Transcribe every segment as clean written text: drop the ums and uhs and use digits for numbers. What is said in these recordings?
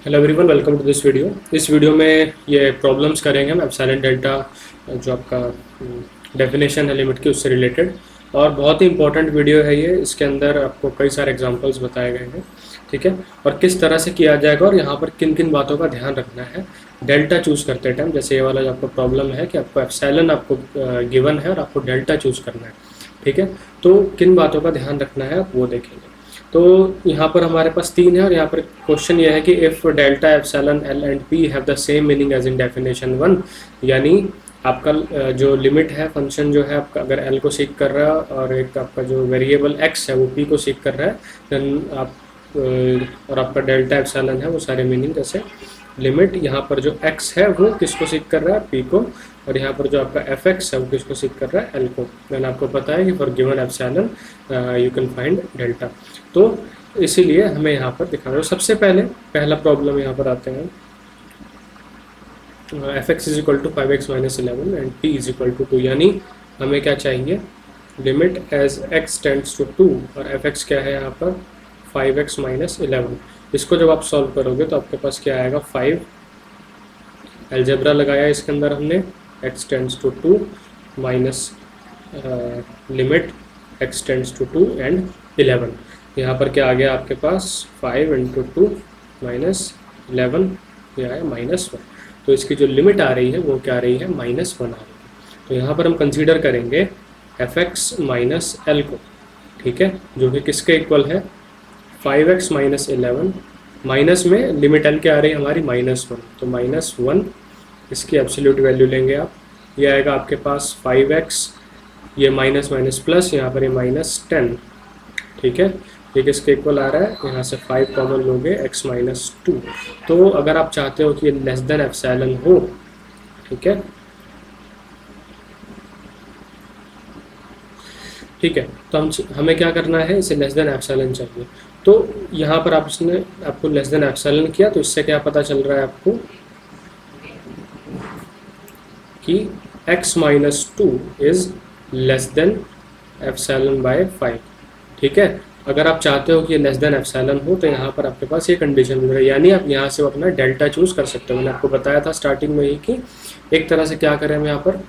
Hello everyone, welcome to this video. इस video में ये प्रॉब्लम्स करेंगे हम एप्सिलॉन डेल्टा, जो आपका डेफिनेशन है लिमिट की, उससे रिलेटेड। और बहुत ही इंपॉर्टेंट वीडियो है ये। इसके अंदर आपको कई सारे एग्जांपल्स बताए गए हैं, ठीक है। और किस तरह से किया जाएगा और यहाँ पर किन किन बातों का ध्यान रखना है डेल्टा चूज़ करते टाइम। जैसे ये वाला जो आपका प्रॉब्लम है कि आपको एप्सिलॉन आपको गिवन है और आपको डेल्टा चूज़ करना है, ठीक है। तो किन बातों का ध्यान रखना है आप वो देखेंगे। तो यहाँ पर हमारे पास तीन है और यहाँ पर क्वेश्चन ये है कि if delta epsilon l and p have the same meaning as in definition one, यानी आपका जो लिमिट है फंक्शन जो है आपका, अगर एल को सीक कर रहा है और एक आपका जो वेरिएबल एक्स है वो पी को सीक कर रहा है, देन आप और आपका डेल्टा एप्सिलॉन है वो सारे मीनिंग, जैसे लिमिट यहाँ पर जो x है वो किसको सीक कर रहा है, p को, और यहाँ पर जो आपका fx है वो किसको सीक कर रहा है, l को। देन आपको पता है कि for given epsilon you can find delta. तो इसीलिए हमें यहाँ पर दिखाना है। सबसे पहले पहला प्रॉब्लम यहाँ पर आते हैं, fx is equal to 5x minus 11 and p is equal to 2, यानी हमें क्या चाहिए, limit as x tends to 2 और fx क्या है यहाँ पर 5x माइनस 11। इसको जब आप सॉल्व करोगे तो आपके पास क्या आएगा, 5 अलजेब्रा लगाया इसके अंदर हमने, x tends to 2 minus limit x tends to 2 and 11। यहाँ पर क्या आ गया आपके पास, 5 इंटू 2 माइनस 11, ये आया -1। तो इसकी जो लिमिट आ रही है वो क्या आ रही है, -1 आ रही है। तो यहाँ पर हम कंसीडर करेंगे fx माइनस एल को, ठीक है, जो कि किसके इक्वल है, 5x माइनस 11, माइनस में लिमिट एल क्या आ रही है हमारी, -1। तो -1 इसकी एब्सोल्यूट वैल्यू लेंगे आप, ये आएगा आपके पास 5x, ये माइनस माइनस प्लस, यहाँ पर ये -10, ठीक है। ये किसके इक्वल आ रहा है, यहाँ से 5 कॉमन लोगे, x माइनस 2। तो अगर आप चाहते हो कि ये लेस देन एप्सिलॉन हो, ठीक है, ठीक है, तो हमें क्या करना है, इसे लेस देन एप्सिलॉन चाहिए। तो यहाँ पर आपको लेस देन एप्सिलॉन किया, तो इससे क्या पता चल रहा है आपको कि x minus 2 is less than epsilon bye 5, ठीक है। अगर आप चाहते हो कि ये लेस देन एप्सिलॉन हो तो यहाँ पर आपके पास ये कंडीशन मिल रही है, यानी आप यहाँ से अपना डेल्टा चूज़ कर सकते हो। मैंने आपको बताया था स्टार्टिंग में ही कि एक तरह से क्या करें, हम यहाँ पर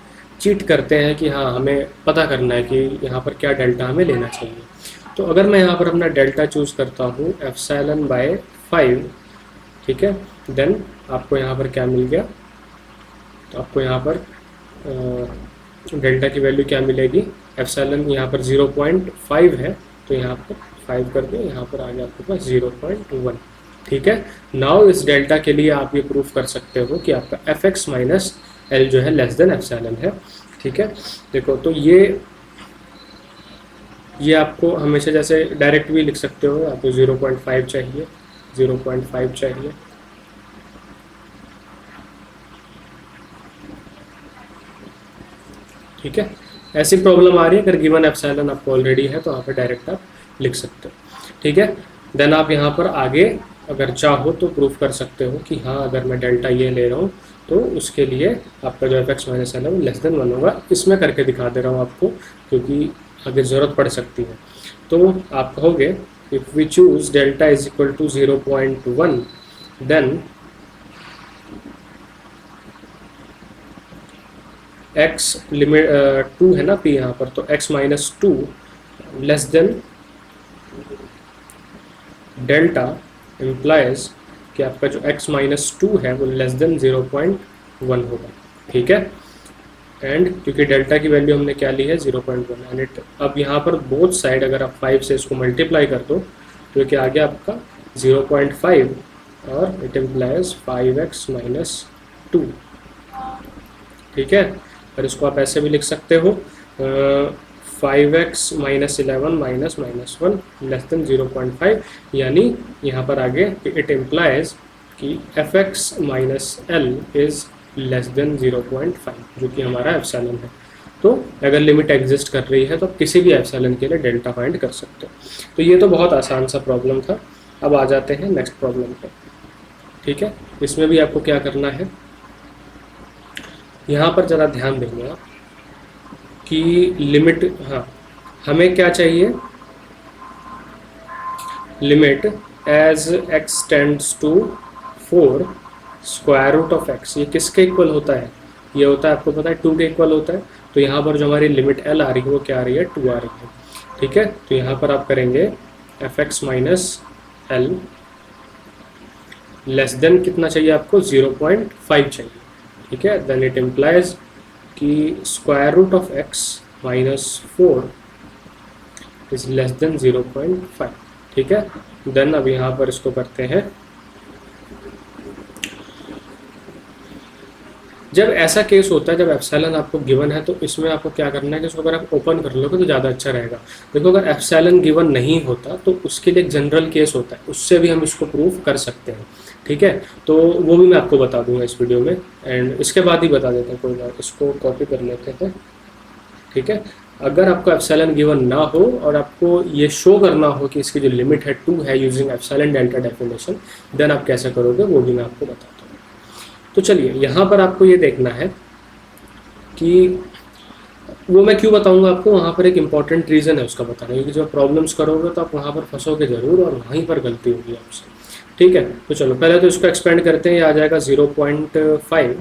चीट करते हैं कि हाँ हमें पता करना है कि यहाँ पर क्या डेल्टा हमें लेना चाहिए। तो अगर मैं यहाँ पर अपना डेल्टा चूज़ करता हूँ एप्सिलॉन बाय 5, ठीक है, देन आपको यहाँ पर क्या मिल गया, तो आपको यहाँ पर डेल्टा की वैल्यू क्या मिलेगी, एप्सिलॉन यहाँ पर 0.5 है, तो यहाँ पर 5 कर दो, यहाँ पर आ गया आपके पास 0.1, ठीक है। नाउ इस डेल्टा के लिए आप ये प्रूफ कर सकते हो कि आपका fx माइनस एल जो है लेस देन एप्सिलॉन है, ठीक है। देखो, तो ये आपको हमेशा जैसे डायरेक्ट भी लिख सकते हो, आपको 0.5 चाहिए, 0.5 चाहिए, ठीक है। ऐसी प्रॉब्लम आ रही है, अगर गिवन एप्सिलॉन आपको ऑलरेडी है तो यहाँ पर डायरेक्ट आप लिख सकते हो, ठीक है। देन आप यहाँ पर आगे अगर चाहो तो प्रूफ कर सकते हो कि हाँ अगर मैं डेल्टा ये ले रहा हूँ तो उसके लिए आपका जो fx माइनस एल है वो लेस देन 1 होगा। इसमें करके दिखा दे रहा हूँ आपको, क्योंकि आगे ज़रूरत पड़ सकती है। तो आप कहोगे if we choose delta is equal to 0.1, then x limit 2 है ना p यहाँ पर, तो x minus 2 less than delta implies कि आपका जो x माइनस 2 है वो लेस देन 0.1 होगा, ठीक है। एंड क्योंकि डेल्टा की वैल्यू हमने क्या ली है 0.1, एंड इट, अब यहाँ पर बोथ साइड अगर आप 5 से इसको मल्टीप्लाई कर दो तो ये क्या आ गया आपका 0.5, और इट इम्प्लाइज 5x माइनस 2, ठीक है। और इसको आप ऐसे भी लिख सकते हो, 5x minus 11 minus -1 less than 0.5, यानी यहाँ पर आगे इट इम्प्लाइज कि fx minus L is less than 0.5, जो कि हमारा एप्सिलॉन है। तो अगर लिमिट एग्जिस्ट कर रही है तो आप किसी भी एप्सिलॉन के लिए डेल्टा फाइंड कर सकते हो। तो ये तो बहुत आसान सा प्रॉब्लम था। अब आ जाते हैं नेक्स्ट प्रॉब्लम पे, ठीक है। इसमें भी आपको क्या करना है, यहाँ पर ज़रा ध्यान देंगे आप कि लिमिट, हाँ हमें क्या चाहिए, limit as x tends to 4 square root of x, ये किसके इक्वल होता है? ये होता है, आपको पता है 2 के इक्वल होता है। तो यहाँ पर जो हमारी लिमिट एल आ रही है वो क्या आ रही है? 2 आ रही है। ठीक है, तो यहाँ पर आप करेंगे f x minus l less than कितना चाहिए आपको? 0.5 चाहिए। ठीक है, देन इट इम्प्लाइज कि square root of x minus 4 is less than 0.5। ठीक है, देन अब यहाँ पर इसको करते हैं। जब ऐसा केस होता है, जब एप्सिलॉन आपको गिवन है, तो इसमें आपको क्या करना है कि इसको अगर आप ओपन कर लोगे तो ज़्यादा अच्छा रहेगा। देखो, अगर एप्सिलॉन गिवन नहीं होता तो उसके लिए एक जनरल केस होता है, उससे भी हम इसको प्रूव कर सकते हैं। ठीक है, तो वो भी मैं आपको बता दूंगा इस वीडियो में, एंड इसके बाद ही बता देते हैं। कोई बात, इसको कॉपी कर लेते हैं। ठीक है, अगर आपको एप्सिलॉन गिवन ना हो और आपको ये शो करना हो कि इसकी जो लिमिट है 2 है using epsilon delta definition, then आप कैसे करोगे वो भी मैं आपको बताता हूँ। तो चलिए, यहाँ पर आपको ये देखना है कि वो मैं क्यों बताऊंगा आपको, वहाँ पर एक इम्पॉर्टेंट रीज़न है उसका बताने, क्योंकि जब प्रॉब्लम्स करोगे तो आप वहाँ पर फंसोगे ज़रूर और वहीं पर गलती होगी आपसे। ठीक है, तो चलो पहले तो इसको एक्सपेंड करते हैं। ये आ जाएगा 0.5।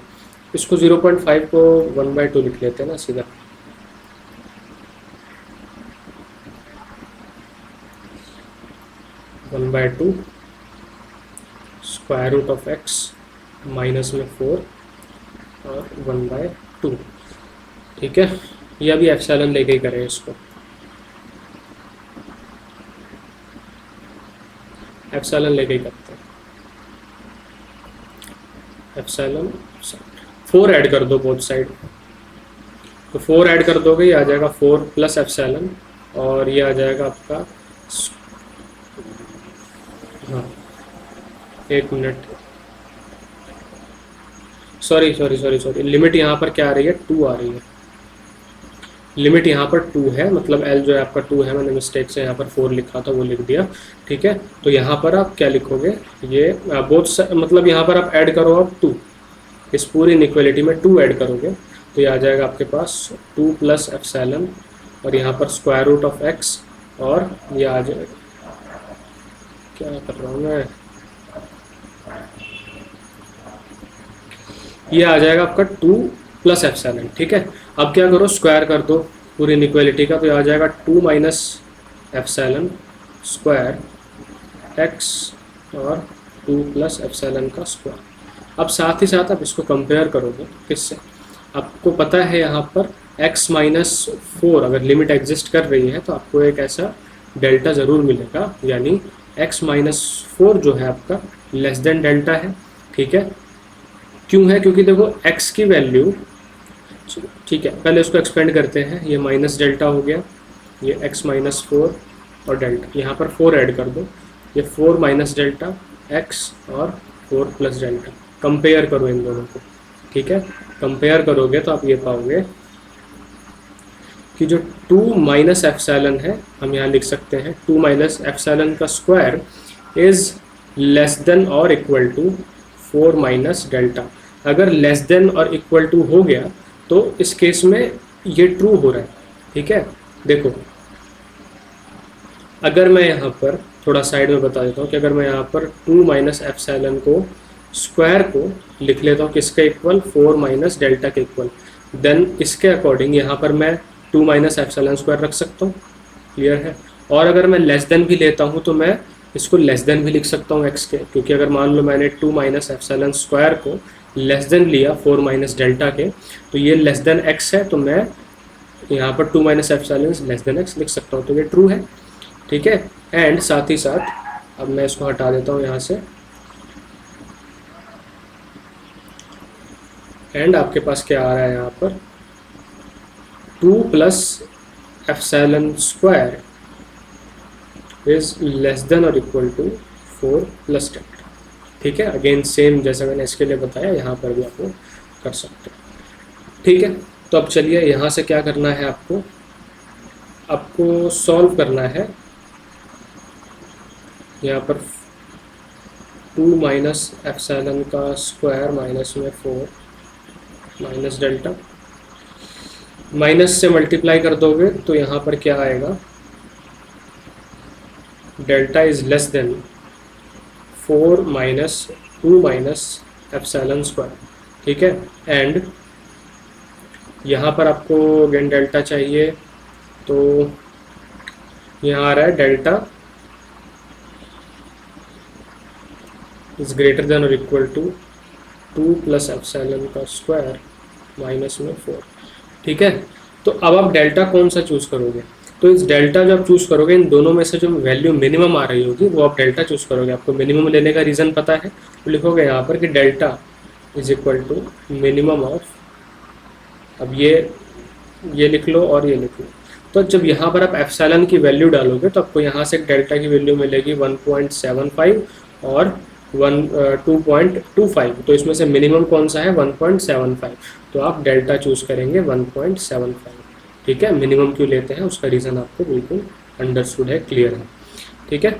इसको 0.5 को 1/2 लिख लेते हैं ना सीधा। One by two square root of x minus में 4 और 1/2। ठीक है, ये अभी एप्सिलॉन लेके ही करें इसको। एप्सिलॉन लेके ही करते हैं। एप्सिलॉन 4 ऐड कर दो बोथ साइड, तो 4 ऐड कर दोगे, ये आ जाएगा 4 प्लस एप्सिलॉन, और ये आ जाएगा आपका, हाँ 1 मिनट, सॉरी, लिमिट यहाँ पर क्या आ रही है? 2 आ रही है। लिमिट यहाँ पर 2 है, मतलब एल जो है आपका 2 है, मैंने मिस्टेक से यहाँ पर 4 लिखा था, वो लिख दिया। ठीक है, तो यहाँ पर आप क्या लिखोगे? ये बोथ मतलब यहाँ पर आप ऐड करो, आप 2, इस पूरी इनइक्वालिटी में 2 ऐड करोगे, तो ये आ जाएगा आपके पास 2 प्लस एप्सिलॉन, और यहाँ पर स्क्वायर रूट ऑफ एक्स, और ये आ जाएगा, क्या कर रहा हूँ मैं, ये आ जाएगा आपका 2 प्लस एप्सिलॉन। ठीक है, अब क्या करो, स्क्वायर कर दो पूरी इनइक्वालिटी का, तो ये आ जाएगा 2 माइनस एप्सिलॉन स्क्वायर एक्स और 2 प्लस एप्सिलॉन का स्क्वायर। अब साथ ही साथ आप इसको कंपेयर करोगे किससे? आपको पता है यहाँ पर x माइनस 4 अगर लिमिट एग्जिस्ट कर रही है तो आपको एक ऐसा डेल्टा ज़रूर मिलेगा, यानी x माइनस 4 जो है आपका लेस देन डेल्टा है। ठीक है, क्यों है? क्योंकि देखो x की वैल्यू, ठीक है पहले इसको एक्सपेंड करते हैं। ये माइनस डेल्टा हो गया, ये x माइनस 4 और डेल्टा, यहाँ पर 4 ऐड कर दो, ये 4 माइनस डेल्टा x और 4 प्लस डेल्टा, कंपेयर करो इन दोनों को। ठीक है, कंपेयर करोगे तो आप ये पाओगे कि जो 2 माइनस एप्सिलॉन है, हम यहाँ लिख सकते हैं 2 माइनस एप्सिलॉन का स्क्वायर इज लेस देन और इक्वल टू 4 माइनस डेल्टा। अगर लेस देन और इक्वल टू हो गया तो इस केस में ये ट्रू हो रहा है। ठीक है, देखो अगर मैं यहाँ पर थोड़ा साइड में बता देता हूँ कि अगर मैं यहाँ पर 2 माइनस एप्सिलॉन को स्क्वायर को लिख लेता हूँ किसके इक्वल? 4 माइनस डेल्टा के इक्वल, देन इसके अकॉर्डिंग यहाँ पर मैं 2 माइनस एप्सिलॉन स्क्वायर रख सकता हूँ। क्लियर है? और अगर मैं लेस देन भी लेता हूँ तो मैं इसको लेस देन भी लिख सकता हूँ x के, क्योंकि अगर मान लो मैंने 2 माइनस एप्सिलॉन स्क्वायर को लेस देन लिया 4 माइनस डेल्टा के, तो ये लेस देन x है, तो मैं यहाँ पर 2 minus epsilon less than x लिख सकता हूँ, तो ये ट्रू है। ठीक है, एंड साथ ही साथ अब मैं इसको हटा देता हूँ यहाँ से, एंड आपके पास क्या आ रहा है यहाँ पर? 2 plus epsilon square is less than और इक्वल टू 4 प्लस डेल्टा। ठीक है, अगेन सेम जैसे मैंने इसके लिए बताया, यहाँ पर भी आप वो कर सकते हैं। ठीक है, तो अब चलिए यहाँ से क्या करना है आपको सॉल्व करना है। यहाँ पर 2 माइनस एप्सिलॉन का स्क्वायर माइनस में 4 माइनस डेल्टा, माइनस से मल्टीप्लाई कर दोगे तो यहाँ पर क्या आएगा? Delta is less then 4 minus 2 minus epsilon square, ठीक है। एंड यहाँ पर आपको अगेन डेल्टा चाहिए, तो यहाँ आ रहा है डेल्टा इज ग्रेटर देन और इक्वल टू 2 प्लस एप्सिलॉन का स्क्वायर माइनस में 4, ठीक है। तो अब आप डेल्टा कौन सा चूज़ करोगे, तो इस डेल्टा जो आप चूज़ करोगे इन दोनों में से जो वैल्यू मिनिमम आ रही होगी वो आप डेल्टा चूज़ करोगे। आपको मिनिमम लेने का रीज़न पता है, तो लिखोगे यहाँ पर कि delta is equal to minimum of, अब ये लिख लो और ये लिख लो। तो जब यहाँ पर आप एप्सिलॉन की वैल्यू डालोगे तो आपको यहाँ से डेल्टा की वैल्यू मिलेगी 1.75 और 2.25, तो इसमें से मिनिमम कौन सा है 1.75, तो आप डेल्टा चूज़ करेंगे 1.75, ठीक है। मिनिमम क्यों लेते हैं उसका रीज़न आपको बिल्कुल अंडरस्टूड है, क्लियर है, ठीक है।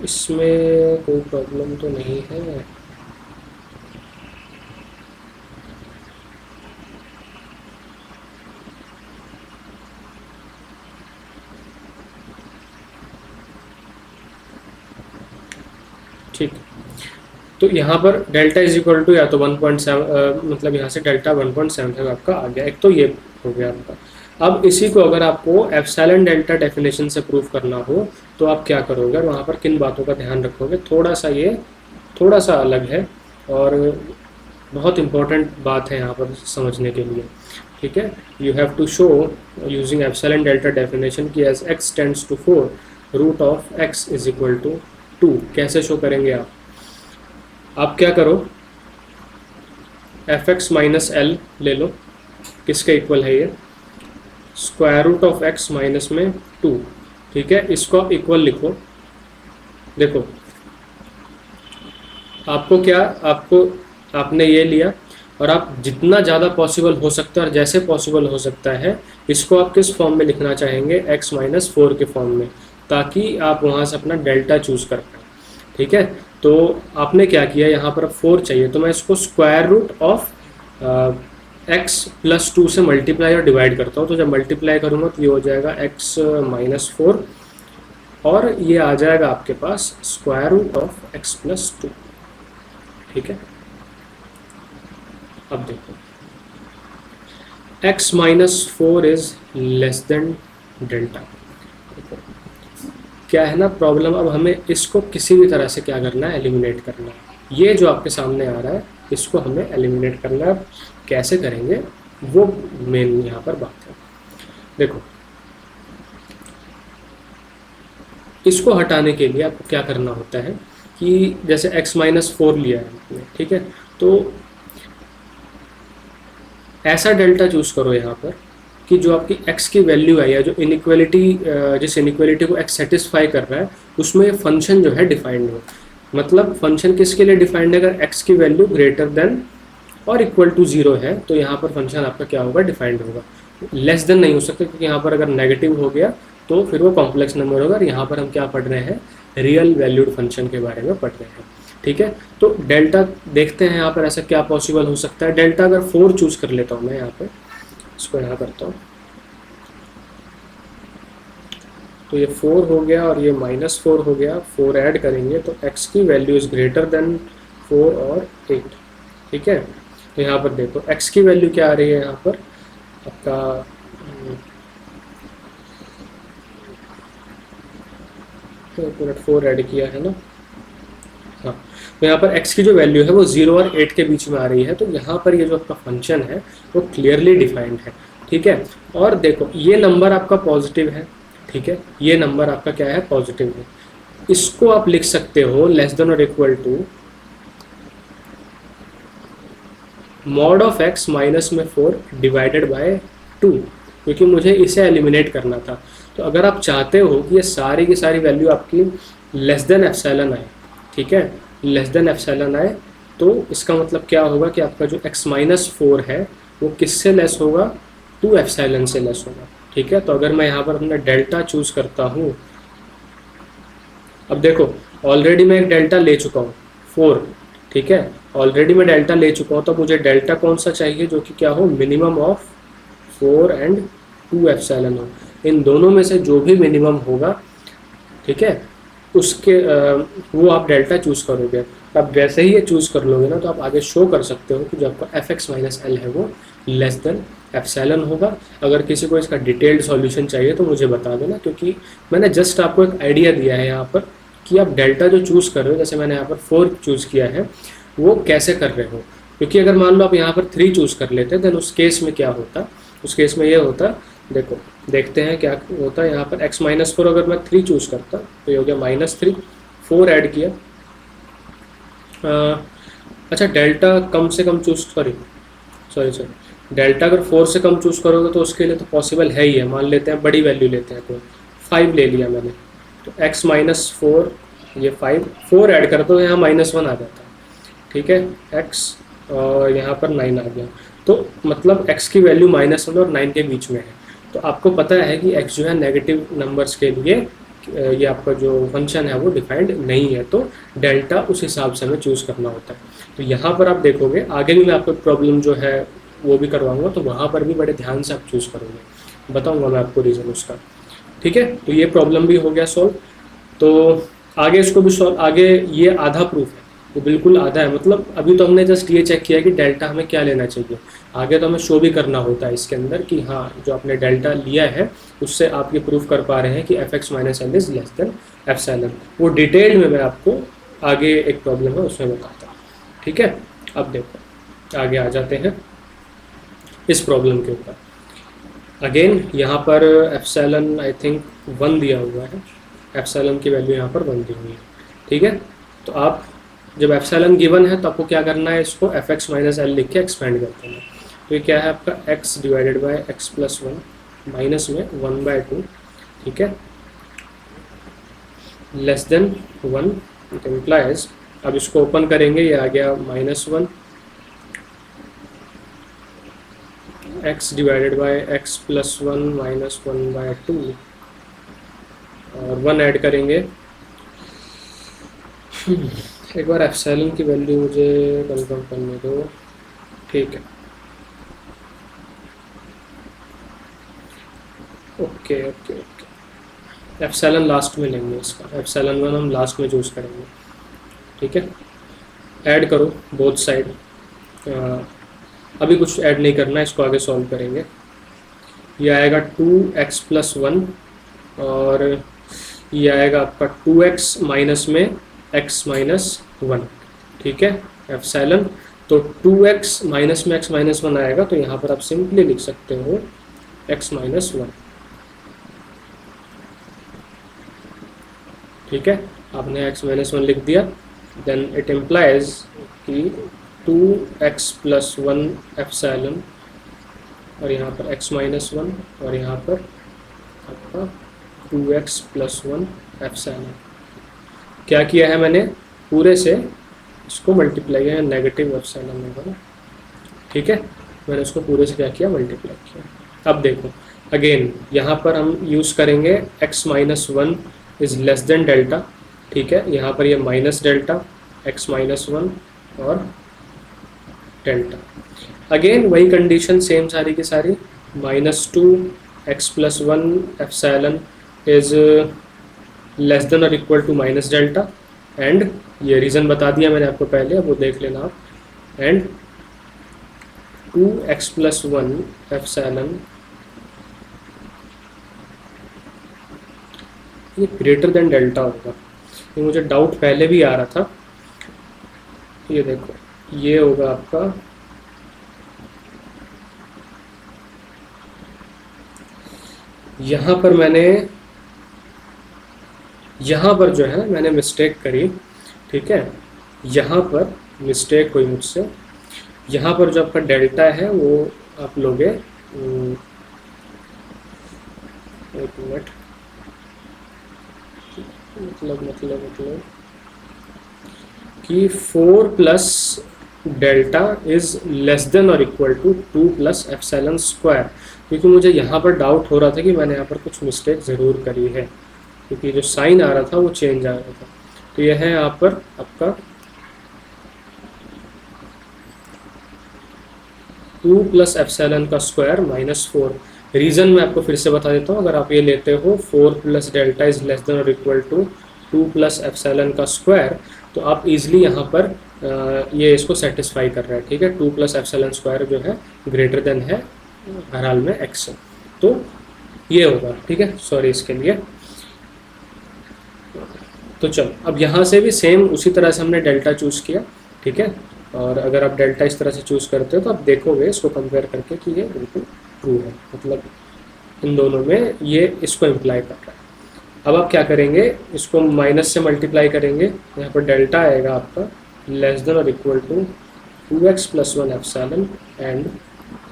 इसमें कोई प्रॉब्लम तो नहीं है। ठीक, तो यहाँ पर डेल्टा इज इक्वल टू या तो 1.7, मतलब यहाँ से डेल्टा 1.75 आपका आ गया, एक तो ये हो गया आपका। अब इसी को अगर आपको एप्सिलॉन डेल्टा डेफिनेशन से प्रूव करना हो तो आप क्या करोगे, वहाँ पर किन बातों का ध्यान रखोगे, थोड़ा सा अलग है और बहुत इंपॉर्टेंट बात है यहाँ पर समझने के लिए, ठीक है। You have to show using epsilon delta definition की as x tends to 4 root of x is equal to 2, कैसे शो करेंगे आप क्या करो, एफ एक्स माइनस एल ले लो, किसके इक्वल है ये, square root of x minus में 2, ठीक है। इसको आप इक्वल लिखो, देखो आपने ये लिया और आप जितना ज़्यादा पॉसिबल हो सकता है और जैसे पॉसिबल हो सकता है इसको आप किस फॉर्म में लिखना चाहेंगे, x माइनस 4 के फॉर्म में, ताकि आप वहाँ से अपना डेल्टा चूज़ कर पाए, ठीक है। तो आपने क्या किया, यहाँ पर 4 चाहिए तो मैं इसको square root of x plus 2 से मल्टीप्लाई और डिवाइड करता हूँ। तो जब मल्टीप्लाई करूँगा तो ये हो जाएगा x माइनस 4 और ये आ जाएगा आपके पास square root of x plus 2, ठीक है। अब देखो x minus 4 is less than delta, क्या है ना प्रॉब्लम, अब हमें इसको किसी भी तरह से क्या करना है, एलिमिनेट करना है। ये जो आपके सामने आ रहा है इसको हमें एलिमिनेट करना है, कैसे करेंगे वो मेन यहाँ पर बात है। देखो इसको हटाने के लिए आपको क्या करना होता है कि जैसे x माइनस 4 लिया है आपने, ठीक है, तो ऐसा डेल्टा चूज करो यहाँ पर कि जो आपकी x की वैल्यू है या जो इनइक्वालिटी, जिस इनइक्वालिटी को x सेटिस्फाई कर रहा है उसमें फंक्शन जो है डिफाइंड हो। मतलब फंक्शन किसके लिए डिफाइंड है, अगर x की वैल्यू ग्रेटर देन और इक्वल टू 0 है तो यहाँ पर फंक्शन आपका क्या होगा, डिफाइंड होगा। लेस देन नहीं हो सकता क्योंकि यहाँ पर अगर नेगेटिव हो गया तो फिर वो कॉम्प्लेक्स नंबर होगा। और यहाँ पर हम क्या पढ़ रहे हैं, रियल वैल्यूड फंक्शन के बारे में पढ़ रहे हैं, ठीक है। तो डेल्टा देखते हैं यहाँ पर ऐसा क्या पॉसिबल हो सकता है। डेल्टा अगर 4 चूज कर लेता हूँ मैं, यहाँ पर इसको यहाँ करता हूँ तो ये 4 हो गया और ये माइनस 4 हो गया, 4 ऐड करेंगे तो x की वैल्यू इज ग्रेटर देन 4 और 8, ठीक है। तो यहाँ पर देखो x की वैल्यू क्या आ रही है, यहाँ पर आपका मिनट 4 ऐड किया है ना, हाँ। तो यहाँ पर x की जो वैल्यू है वो 0 और 8 के बीच में आ रही है, तो यहाँ पर ये जो आपका फंक्शन है वो क्लियरली डिफाइंड है, ठीक है। और देखो ये नंबर आपका पॉजिटिव है, ठीक है, ये नंबर आपका क्या है, पॉजिटिव है। इसको आप लिख सकते हो लेस देन और equal to mod of x minus में 4 डिवाइडेड बाय 2, क्योंकि मुझे इसे एलिमिनेट करना था। तो अगर आप चाहते हो कि ये सारी की सारी वैल्यू आपकी लेस देन एप्सिलॉन आए, ठीक है, लेस देन एप्सिलॉन आए, तो इसका मतलब क्या होगा कि आपका जो x माइनस 4 है वो किससे लेस होगा, 2 एप्सिलॉन से लेस होगा, ठीक है। तो अगर मैं यहाँ पर अपना डेल्टा चूज करता हूँ, अब देखो ऑलरेडी मैं एक डेल्टा ले चुका हूँ 4, ठीक है, ऑलरेडी मैं डेल्टा ले चुका हूँ, तो मुझे डेल्टा कौन सा चाहिए जो कि क्या हो, मिनिमम ऑफ 4 एंड 2 एप्सिलॉन हो। इन दोनों में से जो भी मिनिमम होगा, ठीक है, उसके वो आप डेल्टा चूज़ करोगे। अब वैसे ही ये चूज़ कर लोगे ना, तो आप आगे शो कर सकते हो कि जो आपका एफ एक्स माइनस एल है वो लेस देन एप्सिलॉन होगा। अगर किसी को इसका डिटेल्ड सॉल्यूशन चाहिए तो मुझे बता देना, क्योंकि मैंने जस्ट आपको एक आइडिया दिया है यहाँ पर कि आप डेल्टा जो चूज़ कर रहे हो, जैसे मैंने यहाँ पर 4 चूज़ किया है, वो कैसे कर रहे हो। क्योंकि अगर मान लो आप यहाँ पर 3 चूज़ कर लेते देन उस केस में क्या होता, उस केस में ये होता, देखो देखते हैं क्या होता है। यहाँ पर x माइनस 4 अगर मैं 3 चूज़ करता तो ये हो गया -3, 4 ऐड किया। अच्छा, डेल्टा कम से कम चूज़ सॉरी डेल्टा अगर 4 से कम चूज़ करोगे तो उसके लिए तो पॉसिबल है ही है। मान लेते हैं बड़ी वैल्यू लेते हैं, तो 5 ले लिया मैंने, तो x माइनस 4, ये 4 ऐड करता तो यहाँ -1 आ जाता, ठीक है, x और यहाँ पर 9 आ गया। तो मतलब x की वैल्यू -1 और 9 के बीच में है। तो आपको पता है कि x जो है नेगेटिव नंबर्स के लिए ये आपका जो फंक्शन है वो डिफाइंड नहीं है, तो डेल्टा उस हिसाब से हमें चूज़ करना होता है। तो यहाँ पर आप देखोगे, आगे भी मैं आपको प्रॉब्लम जो है वो भी करवाऊंगा, तो वहाँ पर भी बड़े ध्यान से आप चूज़ करोगे, बताऊंगा मैं आपको रीज़न उसका, ठीक है। तो ये प्रॉब्लम भी हो गया सॉल्व। तो आगे इसको भी सॉल्व, आगे ये आधा प्रूफ है, वो बिल्कुल आधा है। मतलब अभी तो हमने जस्ट ये चेक किया कि डेल्टा हमें क्या लेना चाहिए, आगे तो हमें शो भी करना होता है इसके अंदर कि हाँ जो आपने डेल्टा लिया है उससे आप ये प्रूफ कर पा रहे हैं कि F x minus L is less than epsilon. वो डिटेल में मैं आपको आगे एक प्रॉब्लम है उसमें बताता हूँ, ठीक है। अब देखो आगे आ जाते हैं इस प्रॉब्लम के ऊपर। अगेन यहाँ पर एप्सिलॉन आई थिंक 1 दिया हुआ है, एप्सिलॉन की वैल्यू यहाँ पर 1 दी हुई है, ठीक है। तो आप जब एप्सिलॉन गिवन है तो आपको क्या करना है, इसको एफ एक्स माइनस एल लिख के एक्सपेंड करते हैं। तो ये क्या है आपका x divided by x plus 1 minus में 1/2, ठीक है, लेस देन 1। इट इम्प्लाइज, अब इसको ओपन करेंगे, ये आ गया -1, x divided by x plus 1 minus 1/2, और 1 ऐड करेंगे। एक बार एप्सिलॉन की वैल्यू मुझे कंफर्म करने दो, ठीक है, okay okay okay. Epsilon last में लेंगे, इसका एप्सिलॉन 1 हम लास्ट में चूज़ करेंगे, ठीक है। ऐड करो बोथ साइड, अभी कुछ ऐड नहीं करना है, इसको आगे सॉल्व करेंगे। ये आएगा 2x प्लस 1, और ये आएगा आपका 2x माइनस में x माइनस 1, ठीक है, एप्सिलॉन। तो 2x माइनस में x माइनस 1 आएगा, तो यहाँ पर आप सिंपली लिख सकते हो x माइनस 1, ठीक है। आपने x माइनस 1 लिख दिया, देन इट इम्प्लाइज कि 2x प्लस 1 एप्सिलॉन, और यहाँ पर x माइनस 1, और यहाँ पर आपका 2x प्लस 1 एप्सिलॉन। क्या किया है मैंने, पूरे से इसको मल्टीप्लाई किया, नेगेटिव एप्सिलॉन होगा, ठीक है, मैंने उसको पूरे से क्या किया, मल्टीप्लाई किया। अब देखो अगेन यहाँ पर हम यूज़ करेंगे x minus 1 is less than delta, ठीक है। यहाँ पर ये माइनस डेल्टा, x माइनस 1 और डेल्टा। अगेन वही कंडीशन सेम सारी की सारी, -2x plus 1 epsilon is less than और equal to minus delta, and ये रीज़न बता दिया मैंने आपको पहले, अब वो देख लेना आप, एंड 2x प्लस 1 एप्सिलॉन ये ग्रेटर देन डेल्टा होगा। ये मुझे डाउट पहले भी आ रहा था, ये देखो ये होगा आपका यहाँ पर जो है मैंने मिस्टेक करी, ठीक है, यहाँ पर मिस्टेक हुई मुझसे। यहाँ पर जो आपका डेल्टा है वो आप लोगे, एक मिनट, मतलब कि 4 plus delta is less than और equal to 2 plus epsilon square, क्योंकि मुझे यहाँ पर डाउट हो रहा था कि मैंने यहाँ पर कुछ मिस्टेक ज़रूर करी है, क्योंकि जो साइन आ रहा था वो चेंज आ रहा था। तो यह है यहाँ पर आपका 2 प्लस एप्सिलॉन का स्क्वायर -4, रीज़न मैं आपको फिर से बता देता हूँ। अगर आप ये लेते हो 4 plus delta is less than और इक्वल टू 2 प्लस एप्सिलॉन का स्क्वायर, तो आप इजीली यहाँ पर ये इसको सेटिस्फाई कर रहा है, ठीक है। 2 प्लस एप्सिलॉन स्क्वायर जो है ग्रेटर देन है हर हाल में एक्स, तो ये होगा, ठीक है। सॉरी इसके लिए। तो चलो अब यहाँ से भी सेम उसी तरह से हमने डेल्टा चूज़ किया, ठीक है। और अगर आप डेल्टा इस तरह से चूज़ करते हो तो आप देखोगे इसको कंपेयर करके कि ये बिल्कुल ट्रू है, मतलब इन दोनों में ये इसको इम्प्लाई कर रहा है। अब आप क्या करेंगे, इसको माइनस से मल्टीप्लाई करेंगे, यहाँ पर डेल्टा आएगा आपका लेस देन और equal to 2x plus 1 epsilon, and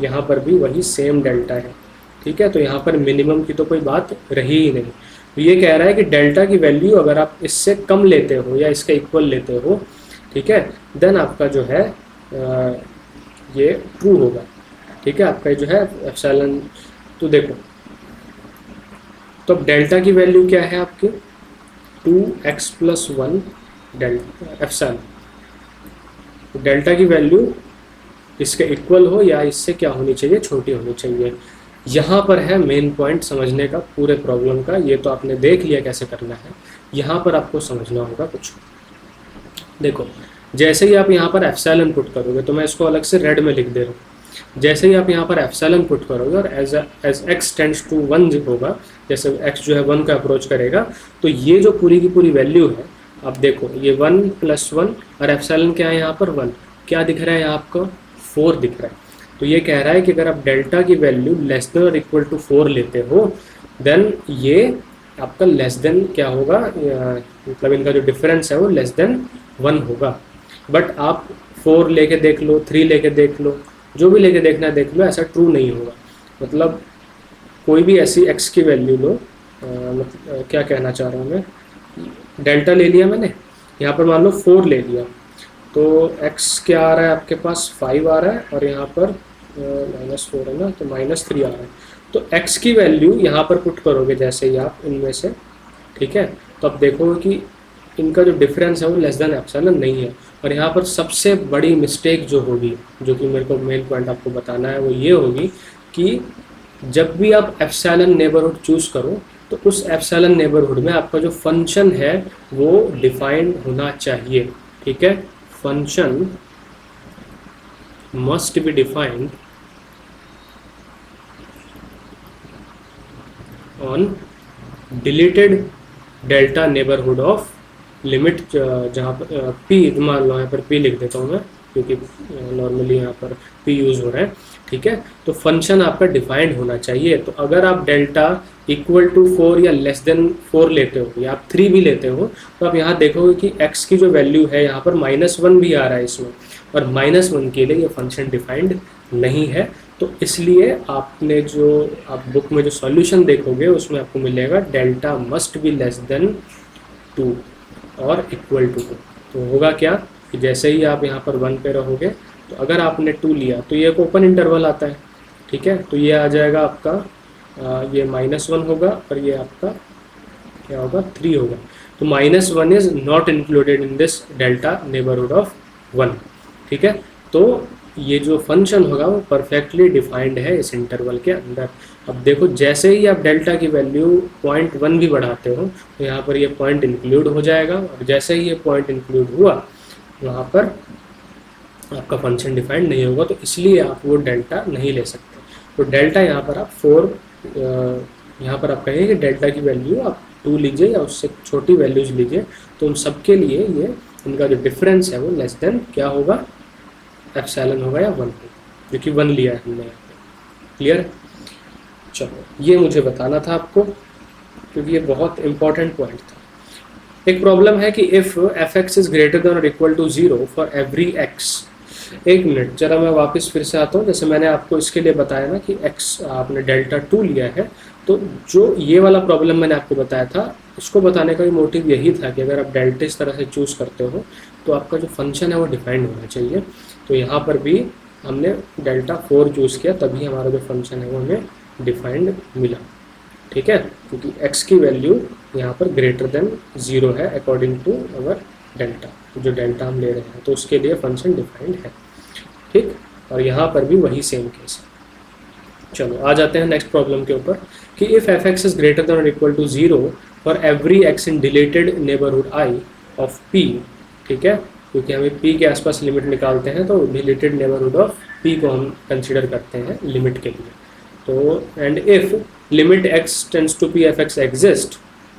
यहाँ पर भी वही सेम डेल्टा है, ठीक है। तो यहाँ पर मिनिमम की तो कोई बात रही ही नहीं। तो ये कह रहा है कि डेल्टा की वैल्यू अगर आप इससे कम लेते हो या इसके इक्वल लेते हो, ठीक है, देन आपका जो है ये ट्रू होगा, ठीक है। आपका जो है एप्सिलॉन, तो देखो तो अब डेल्टा की वैल्यू क्या है आपकी 2x plus 1 delta epsilon. Delta की वैल्यू इसके इक्वल हो या इससे क्या होनी चाहिए, छोटी होनी चाहिए। यहाँ पर है मेन पॉइंट समझने का पूरे प्रॉब्लम का। ये तो आपने देख लिया कैसे करना है, यहाँ पर आपको समझना होगा कुछ। देखो जैसे ही आप यहाँ पर एप्सिलॉन पुट करोगे, तो मैं इसको अलग से रेड में लिख दे रहा हूँ। जैसे ही आप यहाँ पर एप्सिलॉन पुट करोगे और एज एक्स टेंड्स टू 1 होगा, जैसे x जो है 1 का अप्रोच करेगा, तो ये जो पूरी की पूरी वैल्यू है, आप देखो ये 1 प्लस 1 और एप्सिलॉन क्या है यहाँ पर 1, क्या दिख रहा है यहाँ आपको 4 दिख रहा है। तो ये कह रहा है कि अगर आप डेल्टा की वैल्यू लेस देन और इक्वल टू 4 लेते हो, देन ये आपका लेस देन क्या होगा, मतलब इनका जो डिफरेंस है वो लेस देन 1 होगा। बट आप 4 लेके देख लो, 3 लेके देख लो, जो भी लेके देखना है देख लो, ऐसा ट्रू नहीं होगा। मतलब कोई भी ऐसी x की वैल्यू लो, मतलब क्या कहना चाह रहा हूँ मैं, डेल्टा ले लिया मैंने, यहाँ पर मान लो 4 ले लिया, तो x क्या आ रहा है आपके पास 5 आ रहा है, और यहाँ पर -4 है ना, तो -3 आ रहा है। तो x की वैल्यू यहाँ पर पुट करोगे जैसे ही आप इनमें से, ठीक है, तो आप देखोगे कि इनका जो डिफरेंस है वो लेस देन एप्सिलॉन नहीं है। और यहाँ पर सबसे बड़ी मिस्टेक जो होगी, जो कि मेरे को मेन पॉइंट आपको बताना है, वो ये होगी कि जब भी आप एप्सिलॉन नेबरहुड चूज़ करो, तो उस एप्सिलॉन नेबरहुड में आपका जो फंक्शन है वो डिफाइंड होना चाहिए, ठीक है। Function must be defined on deleted delta neighbourhood of limit, जहाँ पर p, मान लो यहाँ पर p लिख देता हूँ मैं, क्योंकि नॉर्मली यहाँ पर p यूज़ हो रहा है, ठीक है। तो फंक्शन आपका डिफाइंड होना चाहिए। तो अगर आप डेल्टा इक्वल टू 4 या लेस देन 4 लेते हो, या आप 3 भी लेते हो, तो आप यहाँ देखोगे कि x की जो वैल्यू है यहाँ पर -1 भी आ रहा है इसमें, और -1 के लिए ये फंक्शन डिफाइंड नहीं है। तो इसलिए आपने जो आप बुक में जो सॉल्यूशन देखोगे उसमें आपको मिलेगा delta must be less than 2 और इक्वल टू 2। तो होगा क्या कि जैसे ही आप यहाँ पर 1 पे रहोगे, तो अगर आपने 2 लिया तो ये एक ओपन इंटरवल आता है, ठीक है। तो ये आ जाएगा आपका ये -1 होगा, और ये आपका क्या होगा 3 होगा। तो -1 is not included in this delta neighbourhood of 1, ठीक है। तो ये जो फंक्शन होगा वो परफेक्टली डिफाइंड है इस इंटरवल के अंदर। अब देखो जैसे ही आप डेल्टा की वैल्यू 0.1 भी बढ़ाते हो, तो यहाँ पर ये पॉइंट इंक्लूड हो जाएगा, और जैसे ही ये पॉइंट इंक्लूड हुआ वहाँ पर आपका फंक्शन डिफाइंड नहीं होगा। तो इसलिए आप वो डेल्टा नहीं ले सकते। तो डेल्टा यहाँ पर आप 4, यहाँ पर आप कहेंगे कि डेल्टा की वैल्यू आप 2 लीजिए या उससे छोटी वैल्यूज लीजिए, तो उन सबके लिए ये इनका जो डिफरेंस है वो लेस देन क्या होगा, एप्सिलॉन होगा या 1 होगा, जो कि 1 लिया है हमने यहाँ पे। क्लियर? चलो ये मुझे बताना था आपको, क्योंकि ये बहुत इंपॉर्टेंट पॉइंट था। एक प्रॉब्लम है कि if f(x) is greater than और equal to 0 for every x। एक मिनट जरा मैं वापस फिर से आता हूँ। जैसे मैंने आपको इसके लिए बताया ना कि x आपने डेल्टा 2 लिया है, तो जो ये वाला प्रॉब्लम मैंने आपको बताया था, इसको बताने का भी मोटिव यही था कि अगर आप डेल्टा इस तरह से चूज़ करते हो तो आपका जो फंक्शन है वो डिफाइंड होना चाहिए। तो यहाँ पर भी हमने डेल्टा 4 चूज़ किया, तभी हमारा जो फंक्शन है वो हमें डिफाइंड मिला, ठीक है, क्योंकि x की वैल्यू यहाँ पर ग्रेटर देन 0 है अकॉर्डिंग टू अवर डेल्टा, जो डेल्टा हम ले रहे हैं, तो उसके लिए फंक्शन डिफाइंड है, ठीक। और यहाँ पर भी वही सेम केस है। चलो आ जाते हैं नेक्स्ट प्रॉब्लम के ऊपर कि if F x is greater than और equal to zero for every X in deleted neighbourhood I of P, ठीक है, क्योंकि हमें पी के आसपास लिमिट निकालते हैं तो डिलेटेड नेबरहुड ऑफ पी को हम कंसिडर करते हैं लिमिट के लिए। तो and if limit x tends to p f x exist,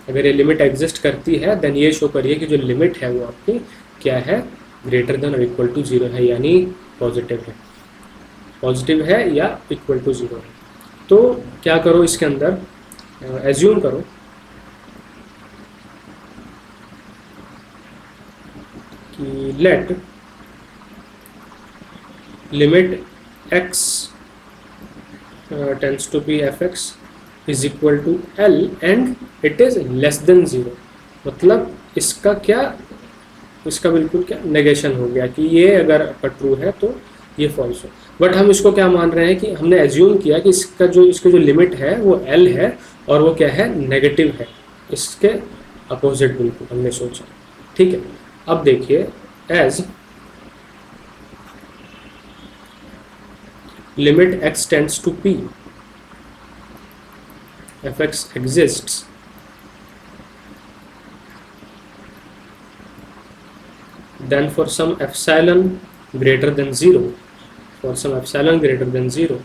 अगर ये लिमिट एग्जिस्ट करती है देन ये शो करिए कि जो लिमिट है वो आपकी क्या है, ग्रेटर देन और इक्वल टू जीरो है, यानी पॉजिटिव है, पॉजिटिव है या इक्वल टू जीरो है। तो क्या करो इसके अंदर, एज्यूम करो कि let limit x tends to b f x is equal to l and it is less than zero. मतलब इसका क्या, इसका बिल्कुल क्या नेगेशन हो गया कि ये अगर ट्रू है तो ये फॉल्स हो। बट हम इसको क्या मान रहे हैं कि हमने एज्यूम किया कि इसकी जो लिमिट है वो एल है और वो क्या है, नेगेटिव है, इसके अपोजिट बिल्कुल हमने सोचा, ठीक है। अब देखिए as limit x tends to p fx exists, then for some epsilon greater than 0, for some epsilon greater than 0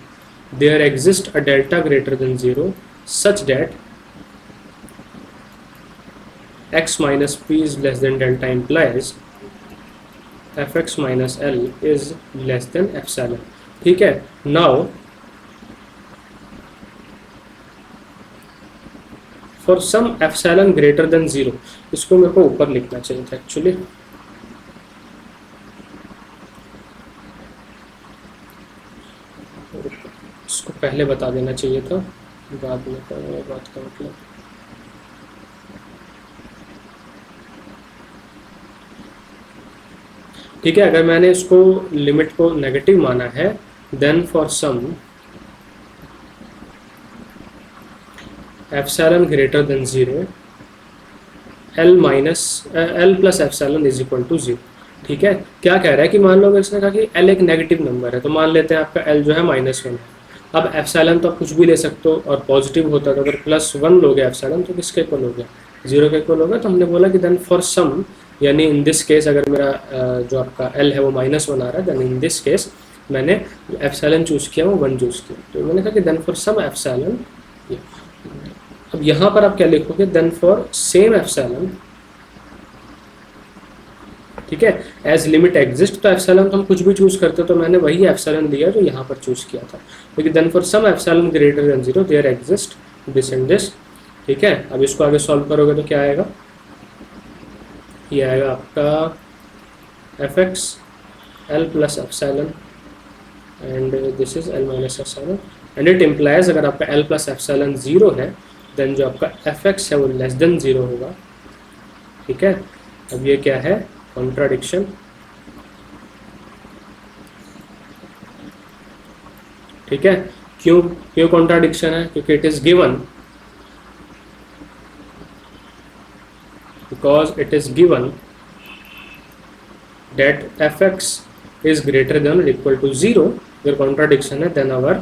there exists a delta greater than 0 such that x minus p is less than delta implies fx minus l is less than epsilon, ठीक है। Now for some epsilon greater than zero, इसको मेरे को ऊपर लिखना चाहिए था actually, इसको पहले बता देना चाहिए था, बाद में बात का मतलब। ठीक है, अगर मैंने इसको लिमिट को नेगेटिव माना है then for some epsilon greater than zero l plus epsilon is equal to zero, ठीक है। क्या कह रहा है कि मान लो अगर इसने कहा कि एल एक नेगेटिव नंबर है तो मान लेते हैं आपका एल जो है -1 है। अब एप्सिलॉन तो आप कुछ भी ले सकते हो और पॉजिटिव होता तो अगर +1 लोगे एप्सिलॉन तो किसके इक्वल हो गया, जीरो के इक्वल होगा। तो हमने बोला कि देन फॉर सम, यानी इन दिस केस अगर मेरा जो आपका एल है वो -1 आ रहा है देन इन दिस केस मैंने एप्सिलॉन चूज़ किया वो 1 चूज़ किया, तो मैंने कहा कि देन फॉर सम एप्सिलॉन। अब यहाँ पर आप क्या लिखोगे, देन फॉर सेम एप्सिलॉन, ठीक है, एज लिमिट एग्जिस्ट। तो एप्सिलॉन तो हम कुछ भी चूज़ करते तो मैंने वही एप्सिलॉन लिया जो यहाँ पर चूज़ किया था, क्योंकि then for some epsilon greater than zero there exist this and this, ठीक है। अब इसको आगे सॉल्व करोगे तो क्या आएगा, ये आएगा आपका F x L plus epsilon and this is L minus epsilon and it implies अगर आपका एल प्लस एप्सिलॉन जीरो है देन जो आपका एफ एक्स है वो लेस देन जीरो होगा, ठीक है। अब ये क्या है, कॉन्ट्राडिक्शन, ठीक है। क्यों कॉन्ट्राडिक्शन है, क्योंकि it is given, because it is given that fx is greater than or equal to 0, अगर contradiction है then our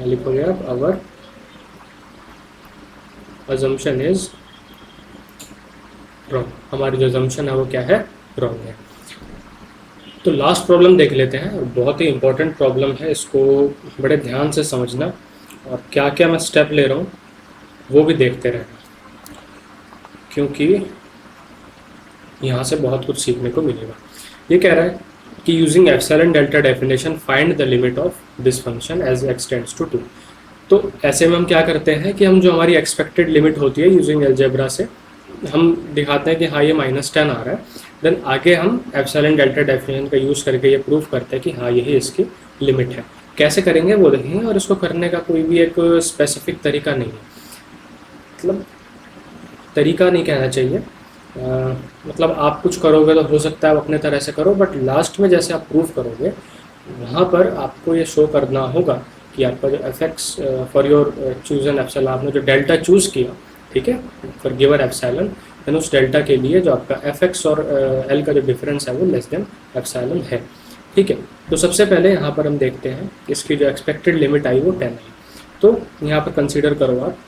लिखोगे आप our assumption is wrong, हमारी जो assumption है वो क्या है, wrong है। तो लास्ट प्रॉब्लम देख लेते हैं, बहुत ही इंपॉर्टेंट प्रॉब्लम है, इसको बड़े ध्यान से समझना और क्या क्या मैं स्टेप ले रहा हूँ वो भी देखते रहना, क्योंकि यहाँ से बहुत कुछ सीखने को मिलेगा। ये कह रहा है कि using epsilon delta definition find the limit of this function as x tends to 2। तो ऐसे में हम क्या करते हैं कि हम जो हमारी एक्सपेक्टेड लिमिट होती है यूजिंग अलजेब्रा से हम दिखाते हैं कि हाँ ये -10 आ रहा है, देन आगे हम एप्सिलॉन डेल्टा डेफिनेशन का यूज़ करके ये प्रूव करते हैं कि हाँ यही इसकी लिमिट है। कैसे करेंगे वो देखेंगे, और इसको करने का कोई भी एक स्पेसिफिक तरीका नहीं है, मतलब तरीका नहीं कहना चाहिए, मतलब आप कुछ करोगे तो हो सकता है आप अपने तरह से करो, बट लास्ट में जैसे आप प्रूव करोगे वहाँ पर आपको ये शो करना होगा कि आपका जो F x for your chosen epsilon, आपने जो डेल्टा चूज़ किया, ठीक है, फॉर गिवन एप्सिलॉन, देन उस डेल्टा के लिए जो आपका एफ एक्स और एल का जो डिफरेंस है वो लेस देन एप्सिलॉन है, ठीक है। तो सबसे पहले यहाँ पर हम देखते हैं इसकी जो एक्सपेक्टेड लिमिट आई वो 10 है। तो यहाँ पर कंसीडर करो आप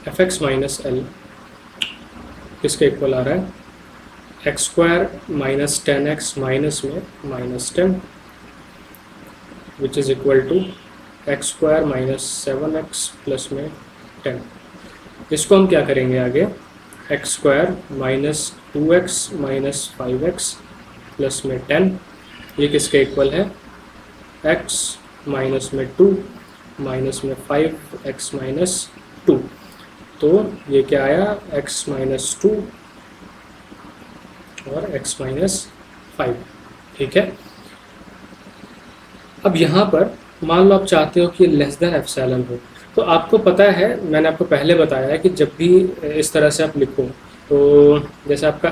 एफ एक्स माइनस एल किसके इक्वल आ रहा है, X square minus 10x minus में minus 10 which is equal to X square minus 7x plus में 10। इसको हम क्या करेंगे आगे, X square minus 2x minus 5x plus में 10 ये किसके इक्वल है, x माइनस में 2 माइनस में 5x माइनस 2। तो ये क्या आया, x माइनस 2 और x माइनस 5। ठीक है, अब यहाँ पर मान लो आप चाहते हो कि लेस देन एप्सिलॉन हो, तो आपको पता है, मैंने आपको पहले बताया है कि जब भी इस तरह से आप लिखो तो जैसे आपका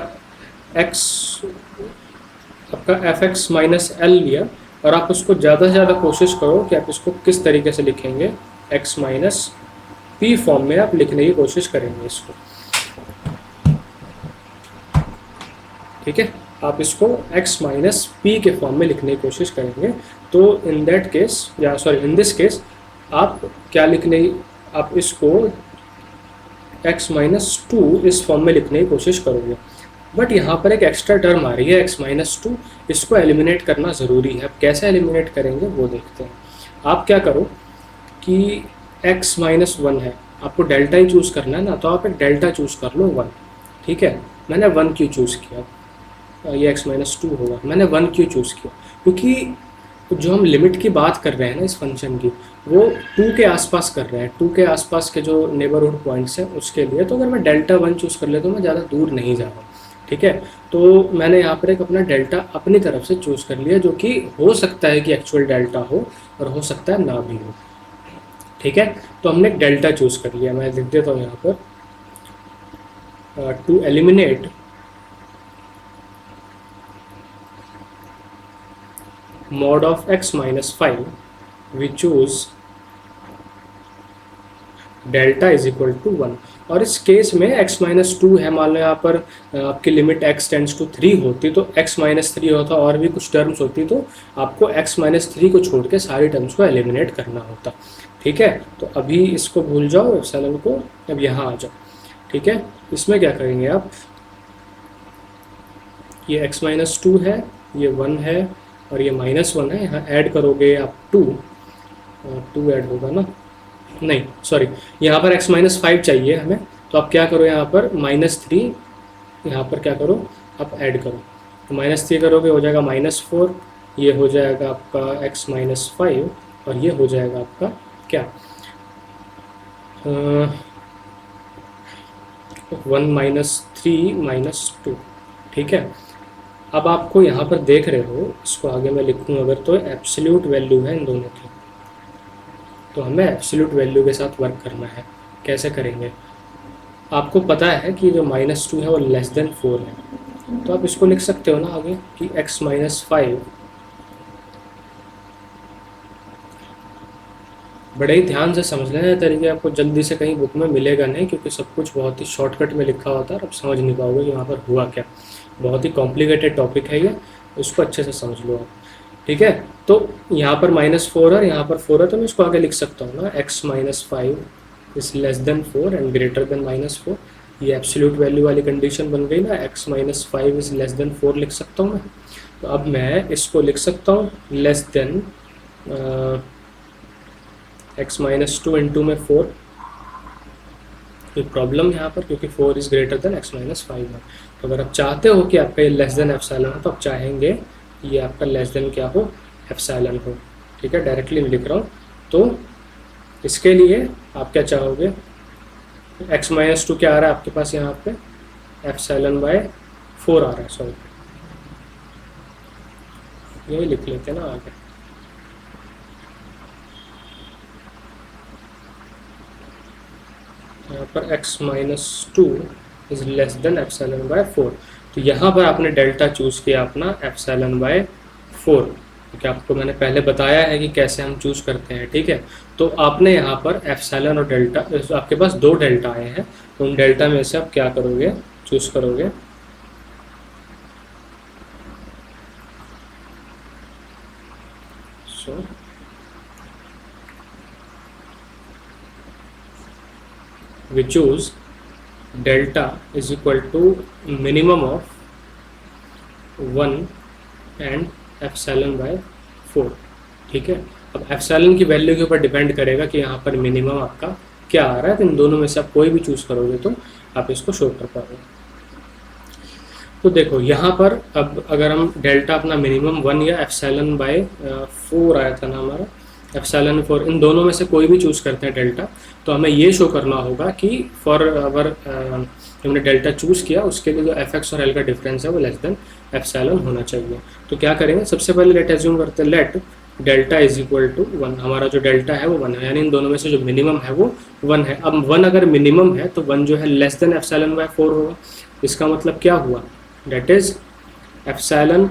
एफ एक्स माइनस एल लिया और आप उसको ज़्यादा से ज़्यादा कोशिश करो कि आप इसको किस तरीके से लिखेंगे, एक्स माइनस पी फॉर्म में आप लिखने की कोशिश करेंगे इसको। ठीक है, आप इसको x माइनस पी के फॉर्म में लिखने की कोशिश करेंगे। तो इन दैट केस या सॉरी इन दिस केस आप क्या लिखने, आप इसको x माइनस 2 इस फॉर्म में लिखने की कोशिश करोगे। बट यहाँ पर एक एक्स्ट्रा टर्म आ रही है x माइनस 2, इसको एलिमिनेट करना ज़रूरी है। अब कैसे एलिमिनेट करेंगे वो देखते हैं। आप क्या करो कि x माइनस 1 है, आपको डेल्टा ही चूज़ करना है ना, तो आप एक डेल्टा चूज़ कर लो 1। ठीक है, मैंने 1 क्यों चूज़ किया, ये x माइनस 2 होगा। मैंने 1 क्यों चूज़ किया, क्योंकि जो हम लिमिट की बात कर रहे हैं ना इस फंक्शन की, वो 2 के आसपास कर रहे हैं, 2 के आसपास के जो नेबरहुड पॉइंट्स हैं उसके लिए। तो अगर मैं डेल्टा 1 चूज़ कर ले तो मैं ज़्यादा दूर नहीं जा रहा। ठीक है, तो मैंने यहाँ पर एक अपना डेल्टा अपनी तरफ से चूज़ कर लिया, जो कि हो सकता है कि एक्चुअल डेल्टा हो और हो सकता है ना भी हो। ठीक है, तो हमने एक डेल्टा चूज़ कर लिया। मैं लिख देता हूँ यहाँ पर to eliminate mod of x minus 5 we choose delta is equal to 1। और इस केस में x माइनस 2 है, मान लो यहाँ पर आपकी लिमिट x टेंड्स टू 3 होती तो x माइनस 3 होता और भी कुछ टर्म्स होती तो आपको x माइनस 3 को छोड़ के सारी टर्म्स को एलिमिनेट करना होता। ठीक है, तो अभी इसको भूल जाओ एप्सिलॉन को, अब यहाँ आ जाओ। ठीक है, इसमें क्या करेंगे आप, ये x माइनस 2 है, ये 1 है और ये माइनस 1 है, यहाँ ऐड करोगे आप 2 और 2 ऐड होगा ना, नहीं सॉरी, यहाँ पर x माइनस 5 चाहिए हमें। तो आप क्या करो, यहाँ पर माइनस 3 यहाँ पर क्या करो आप ऐड करो, तो माइनस 3 करोगे हो जाएगा माइनस 4, ये हो जाएगा आपका x माइनस 5 और ये हो जाएगा आपका क्या 1 माइनस 3 माइनस 2। ठीक है, अब आपको यहाँ पर देख रहे हो, इसको आगे मैं लिखूँ अगर, तो एब्सोल्यूट वैल्यू है इन दोनों की, तो हमें एब्सोल्यूट वैल्यू के साथ वर्क करना है। कैसे करेंगे, आपको पता है कि जो माइनस 2 है वो लेस देन 4 है, तो आप इसको लिख सकते हो ना आगे कि x माइनस 5, बड़े ही ध्यान से समझ लेना, तरीके आपको जल्दी से कहीं बुक में मिलेगा नहीं, क्योंकि सब कुछ बहुत ही शॉर्टकट में लिखा होता है और आप समझ नहीं पाओगे कि वहाँ पर हुआ क्या। बहुत ही कॉम्प्लिकेटेड टॉपिक है ये, उसको अच्छे से समझ लो आप। ठीक है, तो यहाँ पर माइनस 4 है, यहाँ पर 4 है, तो मैं इसको आगे लिख सकता हूँ ना, x minus 5 is less then 4 and greater than minus 4। ये एब्सोल्यूट वैल्यू वाली कंडीशन बन गई ना, x minus 5 is less then 4 लिख सकता हूँ मैं। तो अब मैं इसको लिख सकता हूँ less than x minus 2 into में 4। कोई प्रॉब्लम यहाँ पर, क्योंकि 4 is greater then x minus 5 है। तो अगर आप चाहते हो कि आपका ये लेस देन एप्सिलॉन हो, तो आप चाहेंगे ये आपका लेस देन क्या हो, एप्सिलॉन हो। ठीक है, डायरेक्टली लिख रहा हूँ। तो इसके लिए आप क्या चाहोगे, x माइनस 2 क्या आ रहा है आपके पास यहाँ पे, एप्सिलॉन बाय 4 आ रहा है, सॉरी यही लिख लेते हैं ना आगे। यहाँ पर x minus 2 is less than epsilon by 4। तो यहाँ पर आपने डेल्टा चूज़ किया अपना एप्सिलॉन बाय 4, क्योंकि आपको मैंने पहले बताया है कि कैसे हम चूज़ करते हैं। ठीक है, तो आपने यहाँ पर एप्सिलॉन और डेल्टा, आपके पास 2 डेल्टा आए हैं, तो उन डेल्टा में से आप क्या करोगे, चूज़ करोगे we choose delta is equal to minimum of 1 and epsilon by 4। ठीक है, अब एप्सिलॉन की वैल्यू के ऊपर डिपेंड करेगा कि यहाँ पर मिनिमम आपका क्या आ रहा है। तो इन दोनों में से आप कोई भी चूज़ करोगे तो आप इसको शो कर पाओगे। तो देखो यहाँ पर अब अगर हम डेल्टा अपना मिनिमम 1 या एप्सिलॉन बाय 4 आया था ना हमारा, एप्सिलॉन 4, इन दोनों में से कोई भी चूज़ करते हैं डेल्टा, तो हमें ये शो करना होगा कि फॉर अवर हमने डेल्टा चूज़ किया उसके लिए जो एफ एक्स और एल का डिफरेंस है वो लेस देन एप्सिलॉन होना चाहिए। तो क्या करेंगे, सबसे पहले लेट एज्यूम करते हैं let delta is equal to 1। हमारा जो डेल्टा है वो 1 है, यानी इन दोनों में से जो मिनिमम है वो 1 है। अब 1 अगर मिनिमम है तो 1 जो है लेस देन एप्सिलॉन बाय 4 होगा। इसका मतलब क्या हुआ, that is epsilon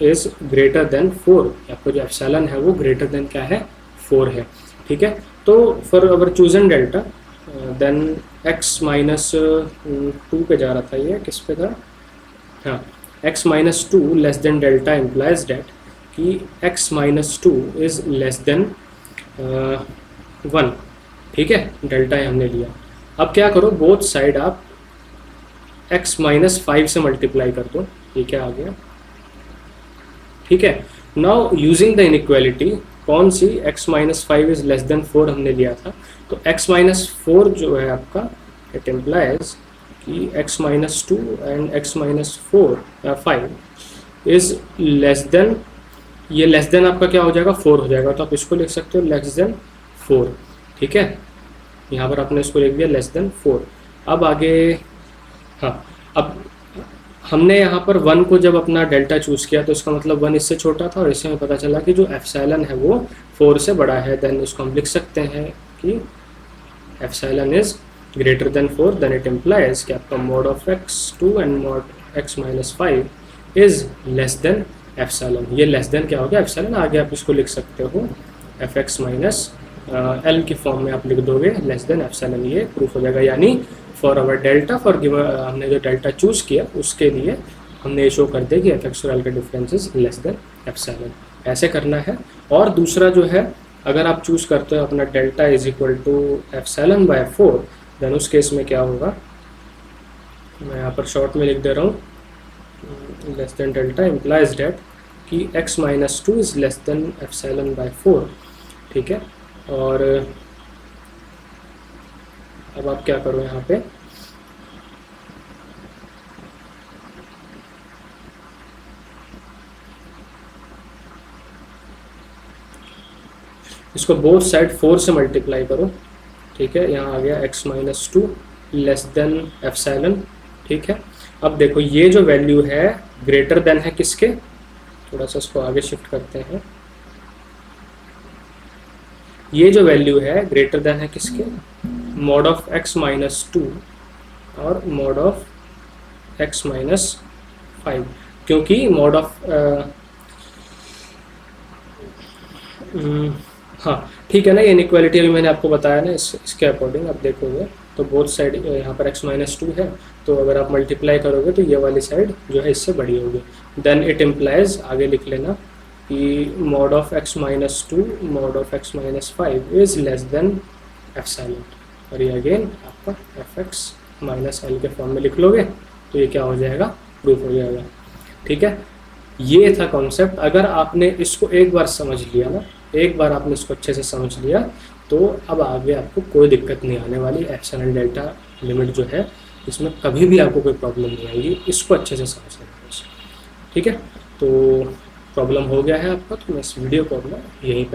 is greater than 4। आपको जो एप्सिलॉन है वो ग्रेटर देन क्या है, 4 है। ठीक है, तो for our chosen delta then x minus 2 पे जा रहा था, ये किस पे था, हाँ x minus 2 less than delta implies date कि x minus 2 is less then 1। ठीक है, डेल्टा हमने लिया। अब क्या करो, बोथ साइड आप x माइनस 5 से मल्टीप्लाई कर दो। ये क्या आ गया, ठीक है। नाउ यूजिंग द इनइक्वालिटी, कौन सी x minus 5 is less then 4 हमने लिया था, तो x माइनस 4 जो है आपका, इट इम्प्लाइज कि x minus 2 and x minus 5 is less then, ये लेस देन आपका क्या हो जाएगा, 4 हो जाएगा। तो आप इसको लिख सकते हो लेस देन 4। ठीक है, यहाँ पर आपने इसको लिख दिया लेस देन 4। अब आगे, हाँ, अब हमने यहाँ पर 1 को जब अपना डेल्टा चूज़ किया तो इसका मतलब 1 इससे छोटा था, और इससे हमें पता चला कि जो एप्सिलॉन है वो 4 से बड़ा है। देन इसको हम लिख सकते हैं कि epsilon is greater than 4, then it implies कि आपका mod of x2 and mod x minus 5 is less than epsilon. ये लेस देन क्या हो गया, एप्सिलॉन। आगे आप इसको लिख सकते हो एफ एक्स माइनस एल की फॉर्म में आप लिख दोगे लेस देन एप्सिलॉन, ये प्रूफ हो जाएगा। यानी for our delta, for given हमने जो डेल्टा चूज़ किया उसके लिए हमने ये शो कर दिया कि एफ एक्स और एल का difference is less than epsilon. ऐसे करना है। और दूसरा जो है, अगर आप चूज़ करते हो अपना delta is equal to epsilon by 4, देन उस केस में क्या होगा, मैं यहाँ पर शॉर्ट में लिख दे रहा हूँ less than delta implies date कि x minus 2 is less than epsilon by 4। ठीक है, और अब आप क्या करो, यहाँ पे इसको बोथ साइड 4 से मल्टीप्लाई करो। ठीक है, यहाँ आ गया x minus 2 less than epsilon. ठीक है, अब देखो ये जो वैल्यू है ग्रेटर देन है किसके, थोड़ा सा इसको आगे शिफ्ट करते हैं। ये जो वैल्यू है ग्रेटर देन है किसके, मोड ऑफ x माइनस 2 और मोड ऑफ x माइनस 5, क्योंकि मोड ऑफ हाँ ठीक है ना, ये इनइक्वालिटी अभी मैंने आपको बताया ना, इसके अकॉर्डिंग आप देखोगे तो बोथ साइड यहाँ पर x माइनस 2 है, तो अगर आप मल्टीप्लाई करोगे तो ये वाली साइड जो है इससे बड़ी होगी। देन इट इम्प्लाइज, आगे लिख लेना कि mode of x minus 2 mode of x minus 5 is less than epsilon. और ये अगेन आपका एफ एक्स माइनस एल के फॉर्म में लिख लोगे तो ये क्या हो जाएगा, प्रूफ हो जाएगा। ठीक है, ये था कॉन्सेप्ट। अगर आपने इसको एक बार समझ लिया ना, एक बार आपने इसको अच्छे से समझ लिया तो अब आगे आपको कोई दिक्कत नहीं आने वाली। एप्सिलॉन डेल्टा लिमिट जो है इसमें कभी भी आपको कोई प्रॉब्लम नहीं आएगी, इसको अच्छे से समझ लेना। ठीक है, तो प्रॉब्लम हो गया है आपका, तो मैं इस वीडियो को अपना यहीं पर